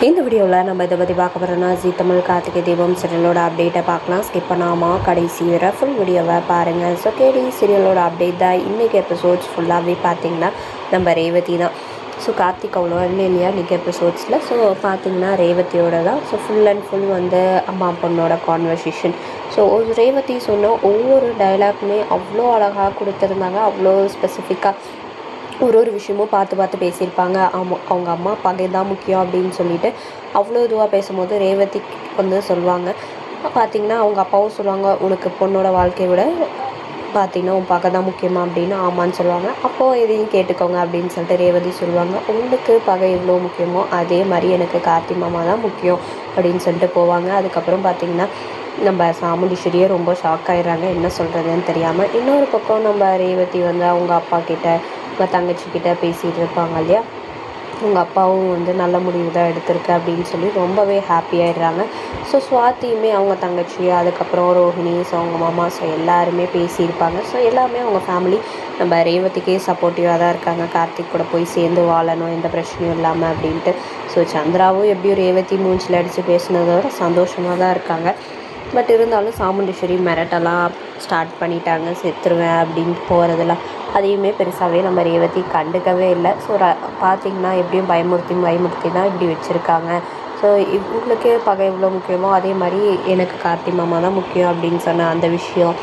இந்த வீடியோவில் நம்ம இதை பற்றி பார்க்க போகிறோம்னா ஜீ தமிழ் கார்த்திகை தீபம் சீரியலோட அப்டேட்டை பார்க்கலாம். ஸ்கிப் பண்ணாமல் கடைசி வரை ஃபுல் வீடியோவை பாருங்கள். ஸோ கேடி சீரியலோட அப்டேட் தான் இன்றைக்கி எபிசோட்ஸ் ஃபுல்லாகவே பார்த்திங்கன்னா நம்ம ரேவதி தான். ஸோ கார்த்திக் அவ்வளோ இல்லையா இன்றைக்கி எபிசோட்ஸில். ஸோ பார்த்திங்கன்னா ரேவதியோட தான். ஸோ ஃபுல் அண்ட் ஃபுல் வந்து அம்மா பொண்ணோட கான்வர்சேஷன். ஸோ ரேவதி சொன்ன ஒவ்வொரு டைலாக்குமே அவ்வளோ அழகாக கொடுத்துருந்தாங்க. அவ்வளோ ஸ்பெசிஃபிக்காக ஒரு விஷயமும் பார்த்து பேசியிருப்பாங்க. அவங்க அம்மா பகை தான் முக்கியம் அப்படின்னு சொல்லிட்டு அவ்வளோ இதுவாக பேசும்போது ரேவதி வந்து சொல்லுவாங்க, பார்த்திங்கன்னா அவங்க அப்பாவும் சொல்லுவாங்க, உனக்கு பொண்ணோட வாழ்க்கையை விட பார்த்திங்கன்னா உன் பகை தான் முக்கியமாக அப்படின்னு ஆமான்னு சொல்லுவாங்க. அப்போது எதையும் கேட்டுக்கோங்க அப்படின்னு சொல்லிட்டு ரேவதி சொல்லுவாங்க, உங்களுக்கு பகை எவ்வளோ முக்கியமோ அதே மாதிரி எனக்கு கார்த்தி மாமா தான் முக்கியம் அப்படின்னு சொல்லிட்டு போவாங்க. அதுக்கப்புறம் பார்த்திங்கன்னா நம்ம சாமுண்டீஸ்வரியே ரொம்ப ஷாக் ஆகிடுறாங்க, என்ன சொல்கிறதுன்னு தெரியாமல். இன்னொரு பக்கம் நம்ம ரேவதி வந்து அவங்க அப்பா கிட்ட உங்கள் தங்கச்சிக்கிட்ட பேசிகிட்டு இருப்பாங்க இல்லையா, உங்கள் அப்பாவும் வந்து நல்ல முடிவு தான் எடுத்திருக்கு அப்படின்னு சொல்லி ரொம்பவே ஹாப்பியாகிடுறாங்க. ஸோ சுவாத்தியுமே அவங்க தங்கச்சி, அதுக்கப்புறம் ரோஹிணி, ஸோ அவங்க மாமா, ஸோ எல்லாருமே பேசியிருப்பாங்க. ஸோ எல்லாமே அவங்க ஃபேமிலி நம்ம ரேவதிக்கே சப்போர்ட்டிவாக தான் இருக்காங்க. கார்த்திக் கூட போய் சேர்ந்து வாழணும், எந்த பிரச்சனையும் இல்லாமல் அப்படின்ட்டு. ஸோ சந்திராவும் எப்படியும் ரேவதி மூஞ்சில் அடித்து பேசினதோட சந்தோஷமாக தான் இருக்காங்க. பட் இருந்தாலும் சாமுண்டீஸ்வரி மிரட்டெல்லாம் ஸ்டார்ட் பண்ணிட்டாங்க, செத்துருவேன் அப்படின்ட்டு போகிறதெல்லாம். அதையுமே பெருசாகவே நம்ம ரேவதி கண்டுக்கவே இல்லை. ஸோ பார்த்திங்கன்னா எப்படியும் பயமுறுத்தி தான் இப்படி வச்சுருக்காங்க. ஸோ இவங்களுக்கே பகை எவ்வளோ முக்கியமோ அதே மாதிரி எனக்கு கார்த்தி மாமா தான் முக்கியம் அப்படின்னு சொன்ன அந்த விஷயம்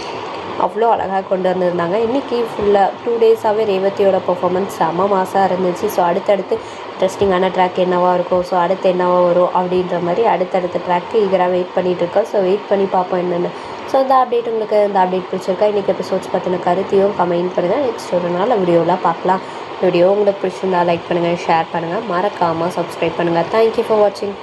அவ்வளோ அழகாக கொண்டு வந்திருந்தாங்க. இன்றைக்கி ஃபுல்லாக 2 டேஸாகவே ரேவதியோட பர்ஃபார்மன்ஸ் செம மாசாக இருந்துச்சு. ஸோ அடுத்தடுத்து இன்ட்ரெஸ்டிங்கான ட்ராக் என்னவாக இருக்கும், ஸோ அடுத்து என்னவா வரும் அப்படின்ற மாதிரி அடுத்தடுத்த ட்ராக்கு ஈகராக வெயிட் பண்ணிகிட்ருக்கோம். ஸோ வெயிட் பண்ணி பார்ப்போம் என்னென்னு. ஸோ இந்த அப்டேட் உங்களுக்கு இந்த அப்டேட் பிடிச்சிருக்கா, இன்றைக்கி எபிசோட்ஸ் பற்றின கருத்தையும் கமெண்ட் பண்ணுங்கள். நெக்ஸ்ட் ஒரு நாள் வீடியோலாம் பார்க்கலாம். வீடியோ உங்களுக்கு பிடிச்சிருந்தா லைக் பண்ணுங்கள், ஷேர் பண்ணுங்கள், மறக்காமல் சப்ஸ்கிரைப் பண்ணுங்கள். தேங்க்யூ ஃபார் வாட்சிங்.